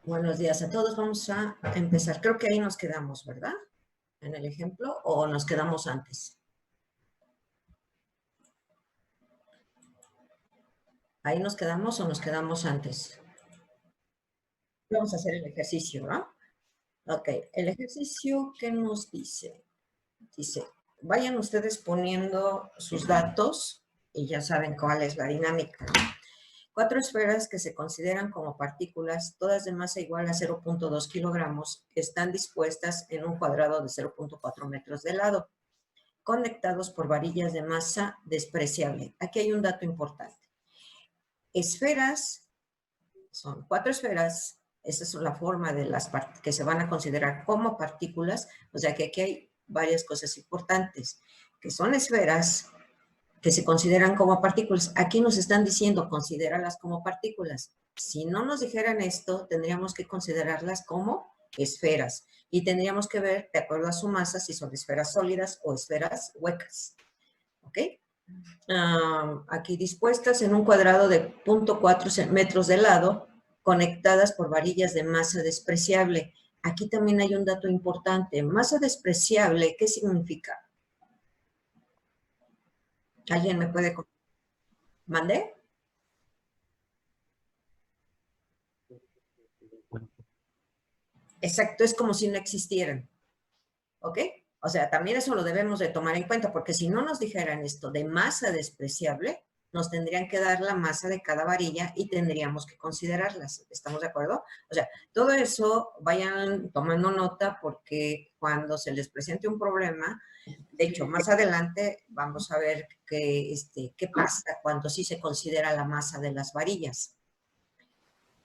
Buenos días a todos. Vamos a empezar. Creo que ahí nos quedamos, ¿verdad? En el ejemplo, ¿o nos quedamos antes? ¿Ahí nos quedamos o nos quedamos antes? Vamos a hacer el ejercicio, ¿no? Ok, el ejercicio, ¿qué nos dice? Dice, vayan ustedes poniendo sus datos y ya saben cuál es la dinámica. 4 esferas que se consideran como partículas, todas de masa igual a 0.2 kilogramos, están dispuestas en un cuadrado de 0.4 metros de lado, conectados por varillas de masa despreciable. Aquí hay un dato importante. Esferas, son 4 esferas, esa es la forma de las que se van a considerar como partículas, o sea que aquí hay varias cosas importantes, que son esferas que se consideran como partículas. Aquí nos están diciendo, considéralas como partículas. Si no nos dijeran esto, tendríamos que considerarlas como esferas y tendríamos que ver, de acuerdo a su masa, si son esferas sólidas o esferas huecas. ¿Ok? Aquí dispuestas en un cuadrado de 0.4 metros de lado, conectadas por varillas de masa despreciable. Aquí también hay un dato importante. Masa despreciable, ¿qué significa? ¿Alguien me puede ¿Mandé? Exacto, es como si no existieran. ¿Ok? O sea, también eso lo debemos de tomar en cuenta, porque si no nos dijeran esto de masa despreciable, nos tendrían que dar la masa de cada varilla y tendríamos que considerarlas. ¿Estamos de acuerdo? O sea, todo eso vayan tomando nota porque cuando se les presente un problema, de hecho, más adelante vamos a ver qué pasa cuando sí se considera la masa de las varillas.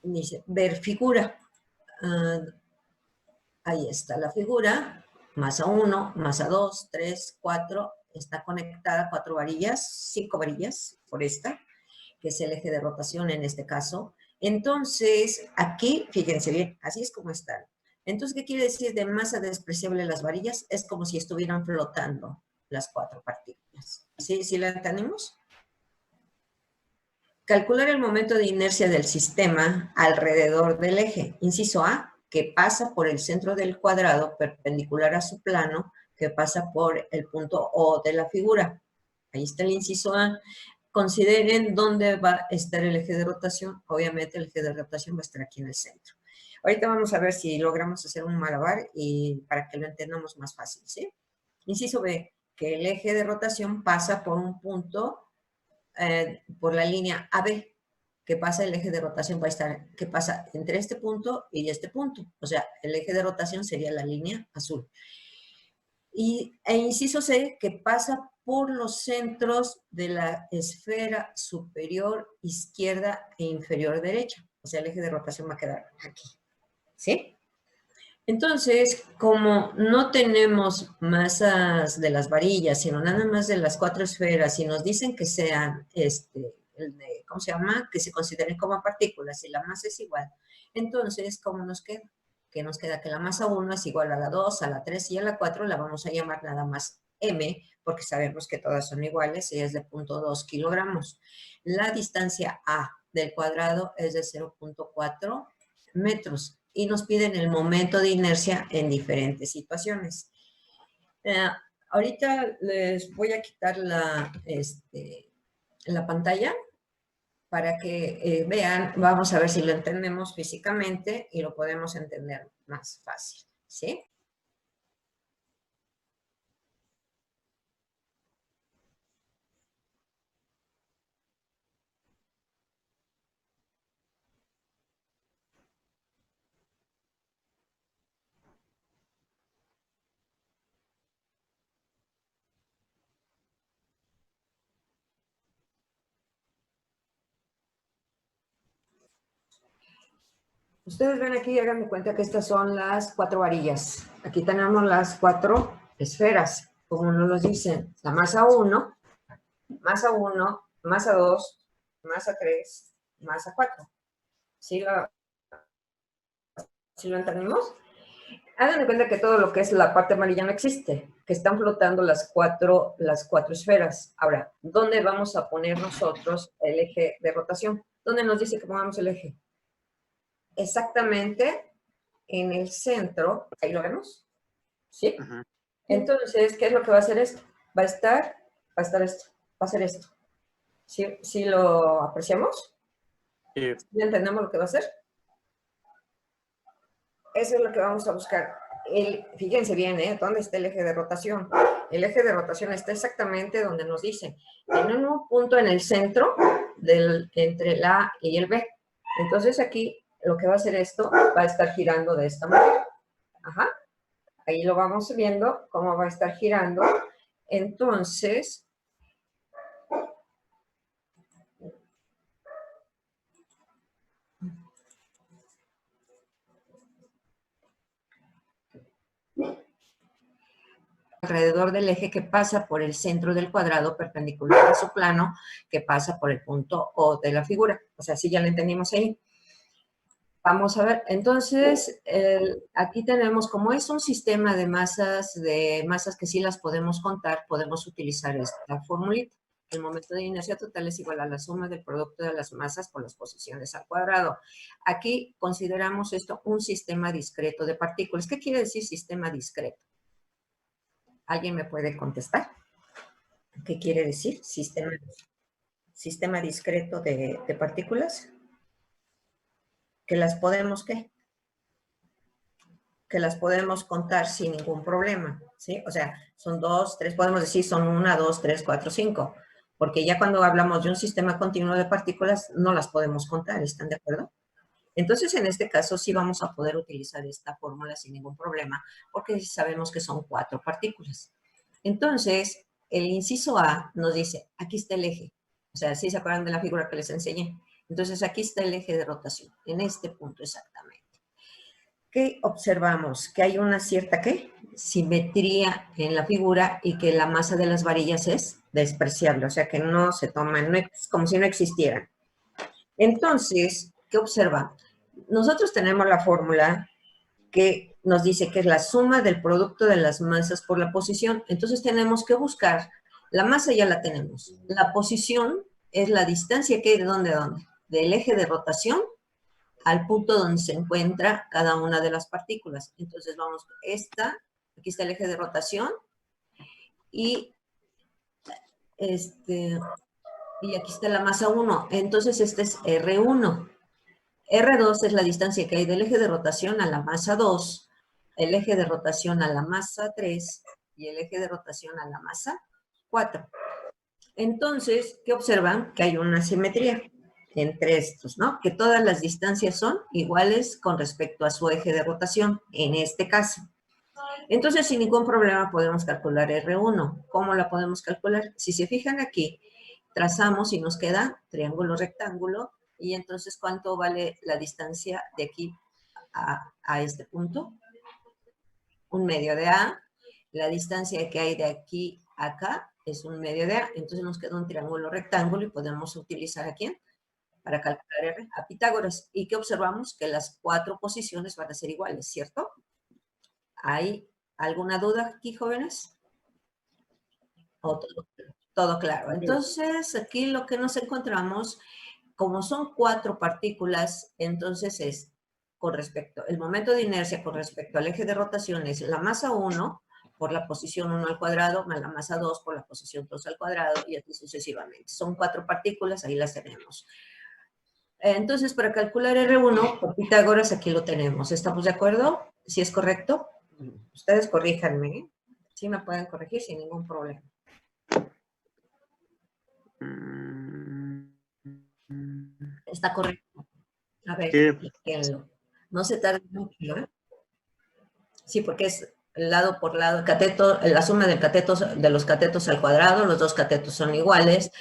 Dice, ver figura. Ahí está la figura, masa 1, masa 2, 3, 4, está conectada 4 varillas, 5 varillas por esta, que es el eje de rotación en este caso. Entonces, aquí, fíjense bien, así es como están. Entonces, ¿qué quiere decir de masa despreciable las varillas? Es como si estuvieran flotando las 4 partículas. ¿Sí? ¿Sí la entendemos? Calcular el momento de inercia del sistema alrededor del eje. Inciso A, que pasa por el centro del cuadrado perpendicular a su plano, que pasa por el punto O de la figura. Ahí está el inciso A. Consideren dónde va a estar el eje de rotación. Obviamente el eje de rotación va a estar aquí en el centro. Ahorita vamos a ver si logramos hacer un malabar y para que lo entendamos más fácil, ¿sí? Inciso B, que el eje de rotación pasa por un punto por la línea AB, que pasa el eje de rotación va a estar, que pasa entre este punto y este punto. O sea, el eje de rotación sería la línea azul. E inciso C, que pasa por los centros de la esfera superior izquierda e inferior derecha. O sea, el eje de rotación va a quedar aquí. ¿Sí? Entonces, como no tenemos masas de las varillas, sino nada más de las 4 esferas, y nos dicen que sean, ¿cómo se llama? Que se consideren como partículas y la masa es igual. Entonces, ¿cómo nos queda? Que nos queda que la masa 1 es igual a la 2, a la 3 y a la 4, la vamos a llamar nada más M, porque sabemos que todas son iguales y es de 0.2 kilogramos. La distancia A del cuadrado es de 0.4 metros y nos piden el momento de inercia en diferentes situaciones. Ahorita les voy a quitar la pantalla para que vean, vamos a ver si lo entendemos físicamente y lo podemos entender más fácil, ¿sí? Ustedes ven aquí, hagan de cuenta que estas son las 4 varillas. Aquí tenemos las 4 esferas, como nos lo dicen. La masa 1, masa 1, masa 2, masa 3, masa 4. ¿Sí lo entendimos? Hagan de cuenta que todo lo que es la parte amarilla no existe, que están flotando las cuatro esferas. Ahora, ¿dónde vamos a poner nosotros el eje de rotación? ¿Dónde nos dice que pongamos el eje? exactamente en el centro. Ahí lo vemos, ¿sí? Ajá. Entonces, ¿qué es lo que va a hacer esto? Va a estar esto, va a ser esto. ¿Sí lo apreciamos? Sí. ¿Ya entendemos lo que va a hacer? Eso es lo que vamos a buscar. Fíjense bien, ¿eh? ¿Dónde está el eje de rotación? El eje de rotación está exactamente donde nos dice. Tienen un punto en el centro entre el A y el B. Entonces aquí lo que va a hacer esto va a estar girando de esta manera. Ajá. Ahí lo vamos viendo cómo va a estar girando. Entonces, alrededor del eje que pasa por el centro del cuadrado perpendicular a su plano, que pasa por el punto O de la figura. O sea, sí ya lo entendimos ahí. Vamos a ver, entonces, aquí tenemos, como es un sistema de masas que sí las podemos contar, podemos utilizar esta formulita. El momento de inercia total es igual a la suma del producto de las masas por las posiciones al cuadrado. Aquí consideramos esto un sistema discreto de partículas. ¿Qué quiere decir sistema discreto? ¿Alguien me puede contestar? ¿Qué quiere decir sistema discreto de partículas? Que las podemos, ¿qué? Que las podemos contar sin ningún problema, ¿sí? O sea, son 2, 3, podemos decir son 1, 2, 3, 4, 5, porque ya cuando hablamos de un sistema continuo de partículas no las podemos contar, ¿están de acuerdo? Entonces, en este caso sí vamos a poder utilizar esta fórmula sin ningún problema, porque sabemos que son 4 partículas. Entonces, el inciso A nos dice, aquí está el eje, o sea, ¿sí se acuerdan de la figura que les enseñé? Entonces, aquí está el eje de rotación, en este punto exactamente. ¿Qué observamos? Que hay una cierta, ¿qué? Simetría en la figura y que la masa de las varillas es despreciable, o sea que no se toman, no es como si no existieran. Entonces, ¿qué observa? Nosotros tenemos la fórmula que nos dice que es la suma del producto de las masas por la posición. Entonces tenemos que buscar, la masa ya la tenemos. La posición es la distancia que hay de dónde a dónde, del eje de rotación al punto donde se encuentra cada una de las partículas. Entonces vamos, aquí está el eje de rotación y, y aquí está la masa 1. Entonces este es R1. R2 es la distancia que hay del eje de rotación a la masa 2, el eje de rotación a la masa 3 y el eje de rotación a la masa 4. Entonces, ¿qué observan? Que hay una simetría entre estos, ¿no? Que todas las distancias son iguales con respecto a su eje de rotación, en este caso. Entonces, sin ningún problema podemos calcular R1. ¿Cómo la podemos calcular? Si se fijan aquí, trazamos y nos queda triángulo rectángulo, y entonces, ¿cuánto vale la distancia de aquí a este punto? 1/2 de A. La distancia que hay de aquí a acá es 1/2 de A. Entonces nos queda un triángulo rectángulo y podemos utilizar ¿a quién? Para calcular R, a Pitágoras. ¿Y qué observamos? Que las 4 posiciones van a ser iguales, ¿cierto? ¿Hay alguna duda aquí, jóvenes? ¿O todo claro? Entonces, aquí lo que nos encontramos, como son 4 partículas, entonces es con respecto, el momento de inercia con respecto al eje de rotación es la masa 1 por la posición 1 al cuadrado, más la masa 2 por la posición 2 al cuadrado, y así sucesivamente. Son 4 partículas, ahí las tenemos. Entonces, para calcular R1, por Pitágoras, aquí lo tenemos. ¿Estamos de acuerdo? ¿Sí es correcto? Ustedes corríjanme, ¿eh? Sí me pueden corregir sin ningún problema. Está correcto. A ver, explíquenlo. No se tarde mucho, ¿eh? Sí, porque es lado por lado, el cateto, la suma del cateto, de los catetos al cuadrado, los dos catetos son iguales.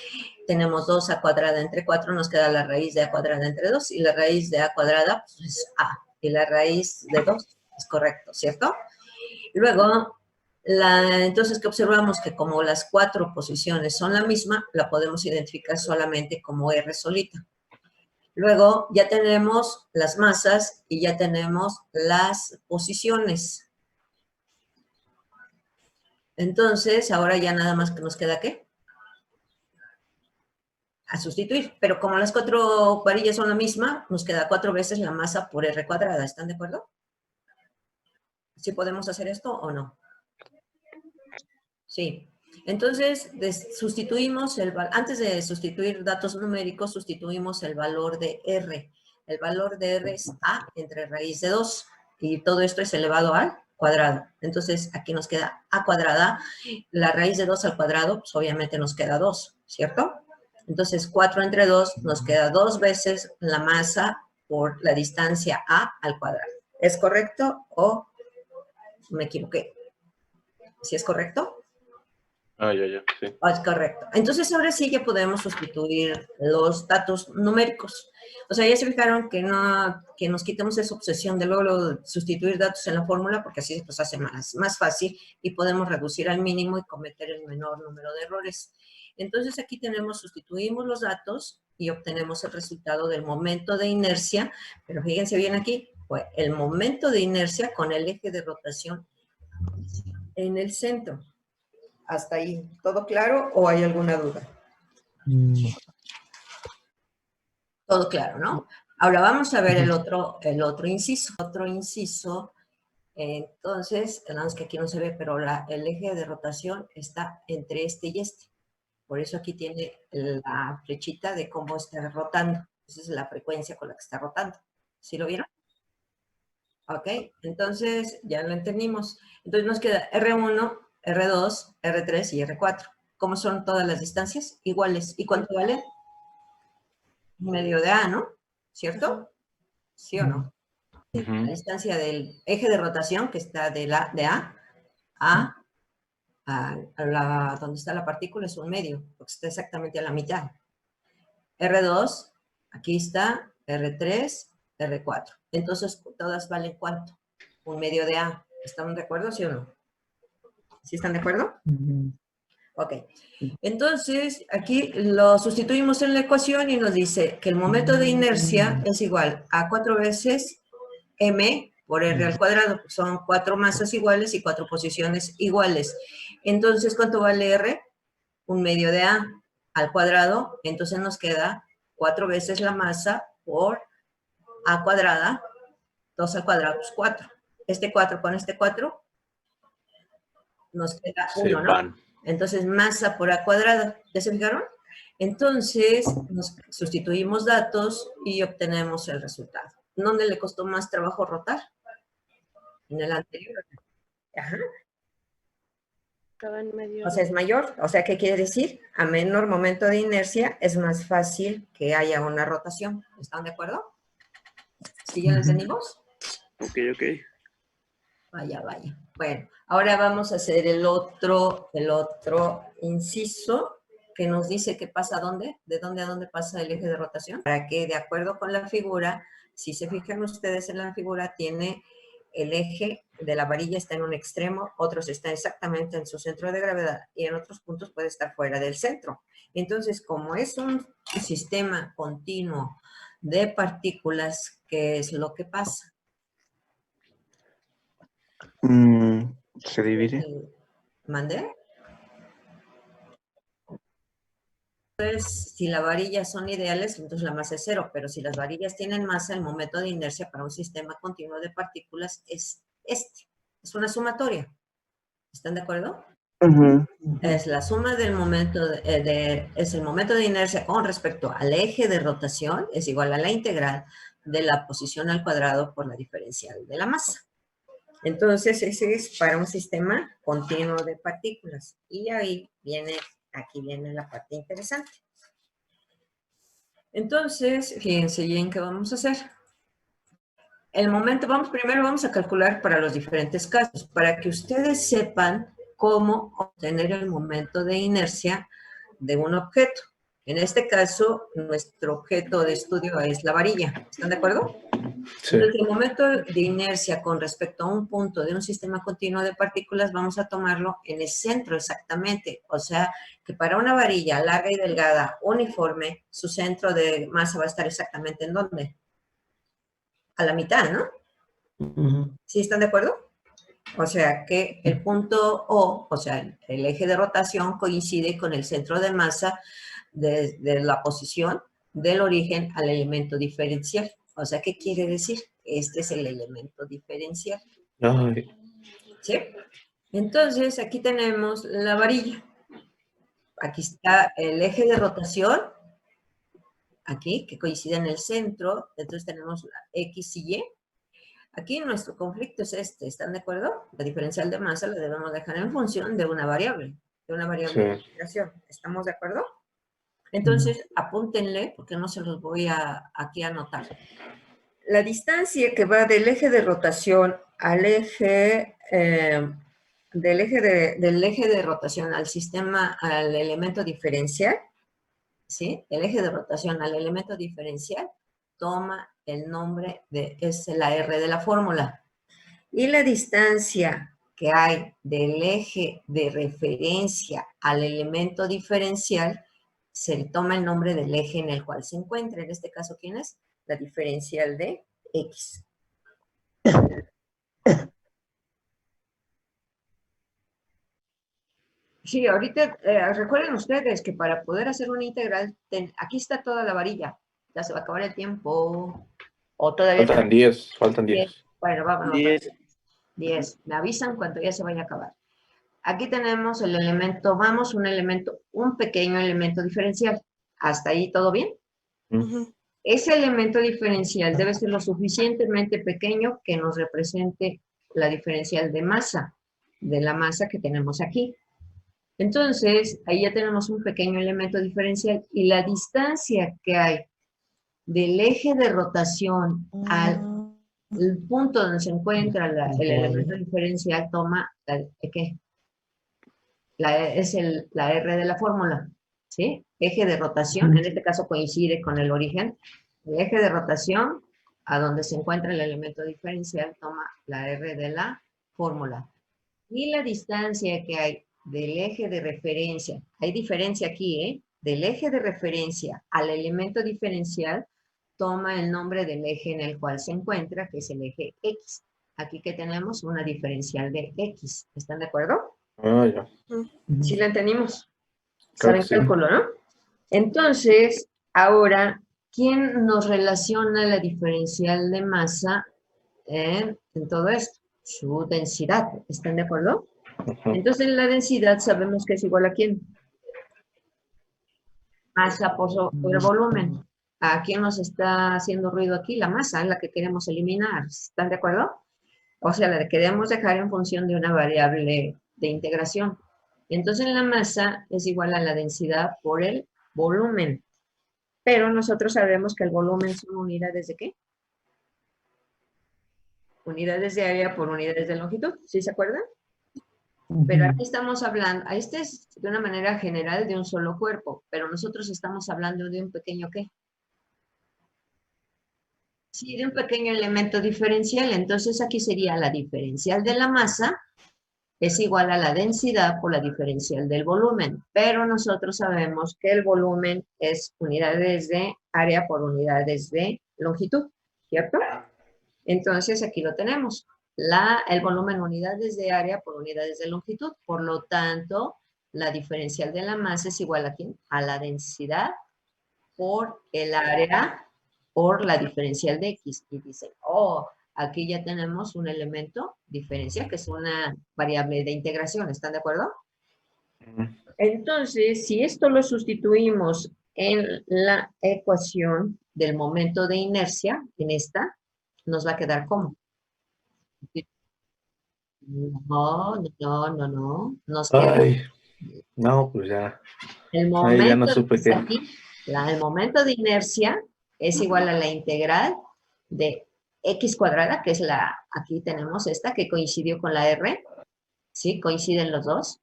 Tenemos 2a cuadrada entre 4, nos queda la raíz de a cuadrada entre 2, y la raíz de a cuadrada pues, es a, y la raíz de 2 es correcto, ¿cierto? Luego, entonces, ¿qué observamos? Que como las 4 posiciones son la misma, la podemos identificar solamente como R solita. Luego, ya tenemos las masas y ya tenemos las posiciones. Entonces, ahora ya nada más que nos queda, ¿qué? a sustituir. Pero como las 4 varillas son la misma, nos queda 4 veces la masa por R cuadrada. ¿Están de acuerdo? ¿Sí podemos hacer esto o no? Sí. Entonces, sustituimos antes de sustituir datos numéricos, sustituimos el valor de R. El valor de R es A entre raíz de 2. Y todo esto es elevado al cuadrado. Entonces, aquí nos queda A cuadrada. La raíz de 2 al cuadrado, pues obviamente nos queda 2, ¿cierto? Entonces, 4 entre 2 nos queda 2 veces la masa por la distancia A al cuadrado. ¿Es correcto o me equivoqué? ¿Sí es correcto? Ya, sí. Es correcto. Entonces, ahora sí ya podemos sustituir los datos numéricos. O sea, ya se fijaron que no, que nos quitamos esa obsesión de luego sustituir datos en la fórmula, porque así pues hace más fácil y podemos reducir al mínimo y cometer el menor número de errores. Entonces, aquí sustituimos los datos y obtenemos el resultado del momento de inercia, pero fíjense bien aquí, pues el momento de inercia con el eje de rotación en el centro. ¿Hasta ahí todo claro o hay alguna duda? Todo claro, ¿no? Ahora vamos a ver el otro inciso. Entonces, nada más que aquí no se ve, pero el eje de rotación está entre este y este. Por eso aquí tiene la flechita de cómo está rotando. Esa es la frecuencia con la que está rotando. ¿Sí lo vieron? Ok, entonces ya lo entendimos. Entonces nos queda R1, R2, R3 y R4. ¿Cómo son todas las distancias? Iguales. ¿Y cuánto vale? Medio de A, ¿no? ¿Cierto? ¿Sí o no? La distancia del eje de rotación que está de A a donde está la partícula es un medio, porque está exactamente a la mitad. R2, aquí está, R3, R4. Entonces, ¿todas valen cuánto? Un medio de A. ¿Estamos de acuerdo, sí o no? ¿Sí están de acuerdo? Ok. Entonces, aquí lo sustituimos en la ecuación y nos dice que el momento de inercia es igual a 4 veces m por r al cuadrado. Son 4 masas iguales y 4 posiciones iguales. Entonces, ¿cuánto vale r? Un medio de a al cuadrado. Entonces nos queda 4 veces la masa por a cuadrada. 2 al cuadrado, pues 4. Este 4 con este 4 nos queda 1, ¿no? Entonces, masa por a cuadrada. ¿Ya se fijaron? Entonces, nos sustituimos datos y obtenemos el resultado. ¿Dónde le costó más trabajo rotar? En el anterior. Ajá. Estaba en medio. O sea, es mayor. O sea, ¿qué quiere decir? A menor momento de inercia es más fácil que haya una rotación. ¿Están de acuerdo? ¿Sí ya lo entendimos? Ok. Vaya. Bueno, ahora vamos a hacer el otro inciso que nos dice que pasa dónde, de dónde a dónde pasa el eje de rotación. Para que, de acuerdo con la figura, si se fijan ustedes en la figura, tiene el eje de la varilla está en un extremo, otros está exactamente en su centro de gravedad y en otros puntos puede estar fuera del centro. Entonces, como es un sistema continuo de partículas, ¿qué es lo que pasa? Se divide. ¿Mandé? Entonces, si las varillas son ideales, entonces la masa es 0, pero si las varillas tienen masa, el momento de inercia para un sistema continuo de partículas es este. Es una sumatoria. ¿Están de acuerdo? Es la suma del momento es el momento de inercia con respecto al eje de rotación, es igual a la integral de la posición al cuadrado por la diferencial de la masa. Entonces, ese es para un sistema continuo de partículas. Y ahí aquí viene la parte interesante. Entonces, fíjense bien qué vamos a hacer. El momento, primero vamos a calcular para los diferentes casos, para que ustedes sepan cómo obtener el momento de inercia de un objeto. En este caso, nuestro objeto de estudio es la varilla. ¿Están de acuerdo? Sí. Entonces, el momento de inercia con respecto a un punto de un sistema continuo de partículas, vamos a tomarlo en el centro exactamente. O sea, que para una varilla larga y delgada, uniforme, su centro de masa va a estar exactamente ¿en dónde? A la mitad, ¿no? ¿Sí están de acuerdo? O sea, que el punto O, o sea, el eje de rotación coincide con el centro de masa de la posición del origen al elemento diferencial. O sea, ¿qué quiere decir? Este es el elemento diferencial. Ay, ¿Sí? Entonces, aquí tenemos la varilla. Aquí está el eje de rotación, aquí, que coincide en el centro. Entonces tenemos la X y Y. Aquí nuestro conflicto es este, ¿están de acuerdo? La diferencial de masa la debemos dejar en función de una variable de sí. integración. ¿Estamos de acuerdo? Entonces, apúntenle, porque no se los voy a aquí a anotar. La distancia que va del eje de rotación al eje, del eje de rotación al sistema, al elemento diferencial, ¿sí? El eje de rotación al elemento diferencial toma el nombre de, es la R de la fórmula. Y la distancia que hay del eje de referencia al elemento diferencial se toma el nombre del eje en el cual se encuentra. En este caso, ¿quién es? La diferencial de X. Sí, ahorita recuerden ustedes que para poder hacer una integral, aquí está toda la varilla. Ya se va a acabar el tiempo. O todavía Faltan 10, faltan 10. Bueno, vámonos. 10. 10. Me avisan cuando ya se vaya a acabar. Aquí tenemos el elemento, vamos, un pequeño elemento diferencial. ¿Hasta ahí todo bien? Ese elemento diferencial debe ser lo suficientemente pequeño que nos represente la diferencial de masa, de la masa que tenemos aquí. Entonces, ahí ya tenemos un pequeño elemento diferencial y la distancia que hay del eje de rotación al punto donde se encuentra el elemento diferencial toma la R de la fórmula, ¿sí? Eje de rotación, en este caso coincide con el origen. El eje de rotación, a donde se encuentra el elemento diferencial, toma la R de la fórmula. Y la distancia que hay del eje de referencia, hay diferencia aquí, ¿eh? Del eje de referencia al elemento diferencial, toma el nombre del eje en el cual se encuentra, que es el eje X. Aquí que tenemos una diferencial de X. ¿Están de acuerdo? Ah, ya. Sí la entendimos. Creo Saben que sí. cálculo, ¿no? Entonces, ahora, ¿quién nos relaciona la diferencial de masa en todo esto? Su densidad. ¿Están de acuerdo? Ujú. Entonces, la densidad sabemos que es igual a ¿quién? Masa por el volumen. ¿A quién nos está haciendo ruido aquí? La masa, la que queremos eliminar. ¿Están de acuerdo? O sea, la que queremos dejar en función de una variable de integración. Entonces, la masa es igual a la densidad por el volumen. Pero nosotros sabemos que el volumen son unidades de ¿qué? Unidades de área por unidades de longitud. ¿Sí se acuerdan? Pero aquí estamos hablando, este es de una manera general de un solo cuerpo, pero nosotros estamos hablando de un pequeño ¿qué? Sí, de un pequeño elemento diferencial. Entonces aquí sería la diferencial de la masa es igual a la densidad por la diferencial del volumen. Pero nosotros sabemos que el volumen es unidades de área por unidades de longitud, ¿cierto? Entonces aquí lo tenemos. El volumen unidades de área por unidades de longitud. Por lo tanto, la diferencial de la masa es igual a ¿quién? A la densidad por el área por la diferencial de X. Y dice, oh, aquí ya tenemos un elemento diferencial, que es una variable de integración. ¿Están de acuerdo? Entonces, si esto lo sustituimos en la ecuación del momento de inercia, en esta, nos va a quedar ¿cómo? No. Nos queda Ay, no, pues ya. el Ay, ya no momento, supe qué. aquí, el momento de inercia es igual a la integral de x cuadrada, que es aquí tenemos esta, que coincidió con la R, ¿sí? Coinciden los dos.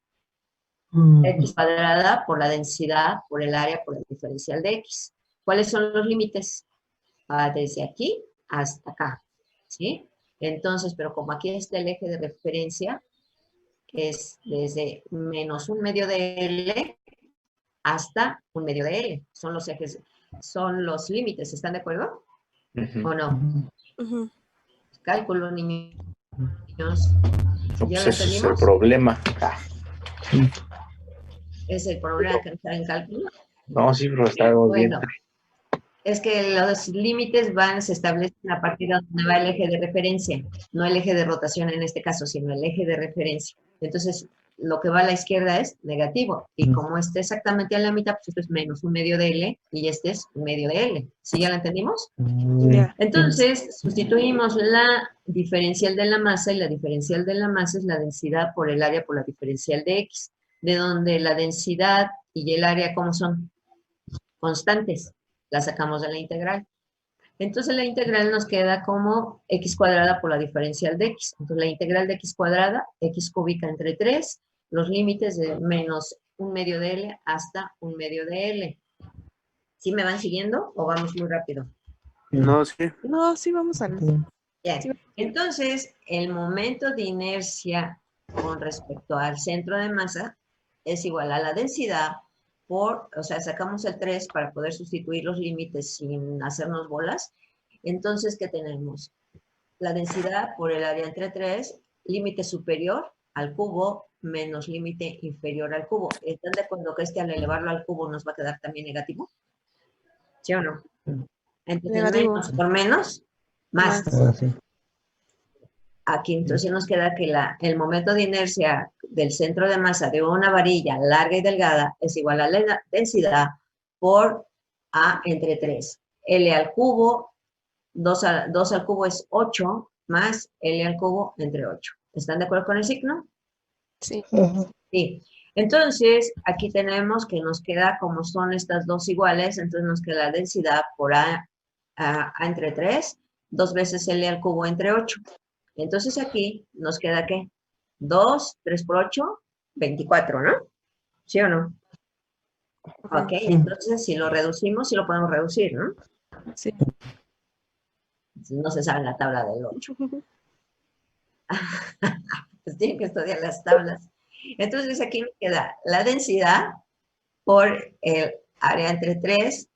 X cuadrada por la densidad, por el área, por el diferencial de X. ¿Cuáles son los límites? Desde aquí hasta acá, ¿sí? Entonces, pero como aquí está el eje de referencia, es desde menos un medio de L hasta un medio de L. Son los ejes, son los límites, ¿están de acuerdo? ¿O no? Cálculo, niños. No, ¿Ya pues lo ese es el entendimos? problema. Es el problema que no está en cálculo. No, sí, pero estábamos bien. Bueno, es que los límites se establecen a partir de donde va el eje de referencia, no el eje de rotación en este caso, sino el eje de referencia. Entonces, lo que va a la izquierda es negativo, y como esté exactamente a la mitad, pues esto es menos un medio de L, y este es un medio de L. ¿Sí ya lo entendimos? Ya. Entonces, sustituimos la diferencial de la masa, y la diferencial de la masa es la densidad por el área por la diferencial de X, de donde la densidad y el área, ¿cómo son? Constantes. La sacamos de la integral. Entonces, la integral nos queda como x cuadrada por la diferencial de x. Entonces, la integral de x cuadrada, x cúbica entre 3, los límites de menos un medio de L hasta un medio de L. ¿Sí me van siguiendo o vamos muy rápido? No, sí. No, sí, vamos a Bien. Sí. Entonces, el momento de inercia con respecto al centro de masa es igual a la densidad por, o sea, sacamos el 3 para poder sustituir los límites sin hacernos bolas. Entonces, ¿qué tenemos? La densidad por el área entre 3, límite superior al cubo menos límite inferior al cubo. ¿Están de acuerdo que este al elevarlo al cubo nos va a quedar también negativo? ¿Sí o no? Entonces, Negativo. menos por menos, más. Aquí entonces nos queda que el momento de inercia del centro de masa de una varilla larga y delgada es igual a la densidad por A entre 3. L al cubo, 2 al cubo es 8, más L al cubo entre 8. ¿Están de acuerdo con el signo? Sí. Sí. Entonces, aquí tenemos que nos queda como son estas dos iguales, entonces nos queda la densidad por A entre 3, 2 veces L al cubo entre 8. Entonces aquí nos queda ¿qué? 2, 3 por 8, 24, ¿no? ¿Sí o no? Ok, entonces si lo reducimos, sí lo podemos reducir, ¿no? Sí. No se sabe la tabla del 8. Pues tienen que estudiar las tablas. Entonces aquí me queda la densidad por el área entre 3,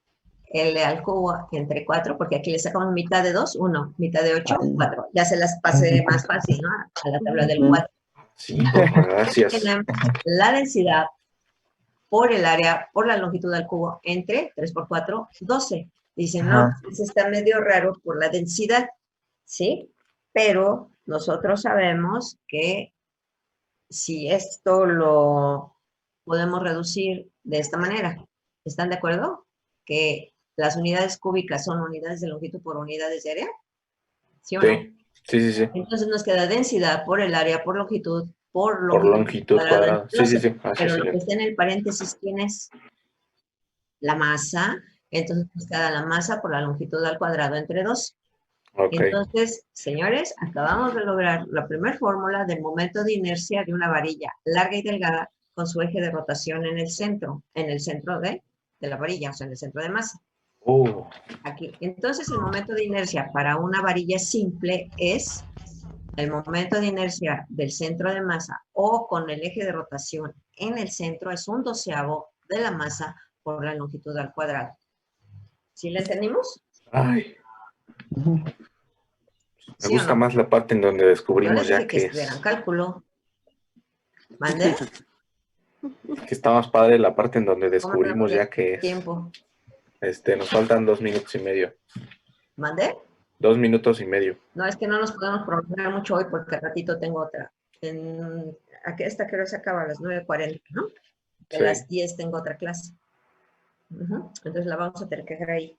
L al cubo entre 4, porque aquí le sacamos mitad de 2, 1, mitad de 8, 4. Ya se las pasé más fácil, ¿no? A la tabla del 4. Sí, porfa, gracias. Tenemos la densidad por el área, por la longitud del cubo, entre 3 por 4, 12. Dicen, no, eso está medio raro por la densidad, ¿sí? Pero nosotros sabemos que si esto lo podemos reducir de esta manera, ¿están de acuerdo? Que las unidades cúbicas son unidades de longitud por unidades de área, ¿sí o no? Sí. Entonces nos queda densidad por el área, por longitud Por longitud cuadrada. Sí. Así pero lo sería. que está en el paréntesis, ¿quién es? La masa. Entonces nos queda la masa por la longitud al cuadrado entre 2. Ok. Entonces, señores, acabamos de lograr la primera fórmula del momento de inercia de una varilla larga y delgada con su eje de rotación en el centro de la varilla, o sea, en el centro de masa. Aquí. Entonces, el momento de inercia para una varilla simple es el momento de inercia del centro de masa o con el eje de rotación en el centro es 1/12 de la masa por la longitud al cuadrado. ¿Sí le entendimos? Ay. Me ¿Sí gusta o no? más la parte en donde Yo descubrimos les dije ya que que estudiaran cálculo. ¿Mandé? que está más padre la parte en donde ¿Cómo descubrimos andamos de ya que es. tiempo? Nos faltan 2 minutos y medio. ¿Mandé? 2 minutos y medio. No, es que no nos podemos prolongar mucho hoy porque al ratito tengo otra. Esta creo que se acaba a las 9:40, ¿no? A Sí. las 10 tengo otra clase. Entonces la vamos a tener que dejar ahí.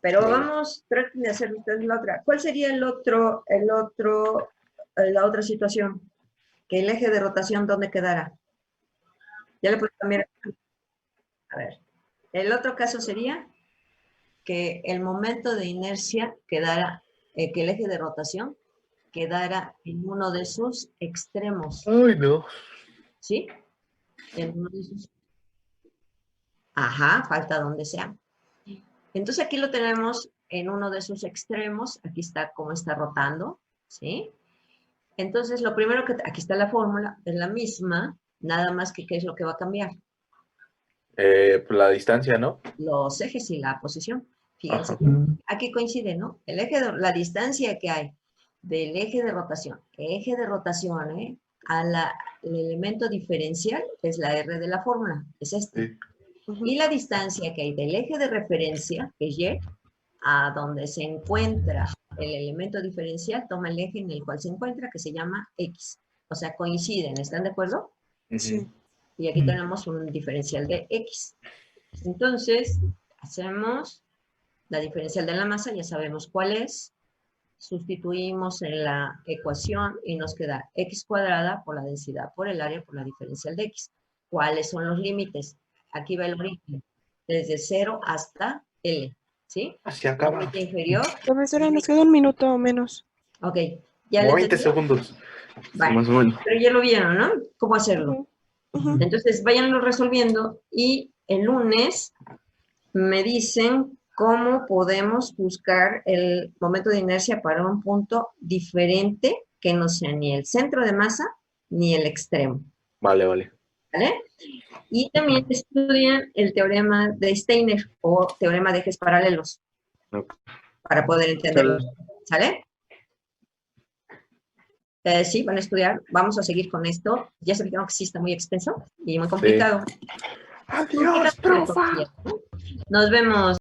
Pero vamos, traten de hacer ustedes la otra. ¿Cuál sería la otra situación? Que el eje de rotación, ¿dónde quedara? Ya le puedo cambiar. A ver. El otro caso sería que el momento de inercia quedara, que el eje de rotación quedara en uno de sus extremos. Ay, no. ¿Sí? En uno de sus... Ajá, falta donde sea. Entonces aquí lo tenemos en uno de sus extremos. Aquí está cómo está rotando, ¿sí? Entonces lo primero que... Aquí está la fórmula, es la misma, nada más que ¿qué es lo que va a cambiar? La distancia, ¿no? Los ejes y la posición. Fíjense, Ajá. aquí coincide, ¿no? La distancia que hay del eje de rotación, el elemento diferencial es la R de la fórmula, es este. Sí. Ujú. Y la distancia que hay del eje de referencia, que es Y, a donde se encuentra el elemento diferencial, toma el eje en el cual se encuentra, que se llama X. O sea, coinciden, ¿están de acuerdo? Sí. Y aquí tenemos un diferencial de X. Entonces, hacemos la diferencial de la masa, ya sabemos cuál es. Sustituimos en la ecuación y nos queda X cuadrada por la densidad por el área por la diferencial de X. ¿Cuáles son los límites? Aquí va el origen, desde 0 hasta L, ¿sí? Así acaba. Límite inferior, Profesora, nos queda un minuto o menos. ok. ¿Ya Como lo 20 entendió? segundos. Vale. Más o menos. Pero ya lo vieron, ¿no? ¿Cómo hacerlo? Ujú, ujú. Entonces, váyanlo resolviendo y el lunes me dicen cómo podemos buscar el momento de inercia para un punto diferente que no sea ni el centro de masa ni el extremo, Vale, vale. ¿vale? Y también estudian el teorema de Steiner o teorema de ejes paralelos Ok. para poder entenderlo, ¿sale? Sí, van a estudiar. Vamos a seguir con esto. Ya se fijaron que sí está muy extenso y muy complicado. Adiós, profa. Nos vemos.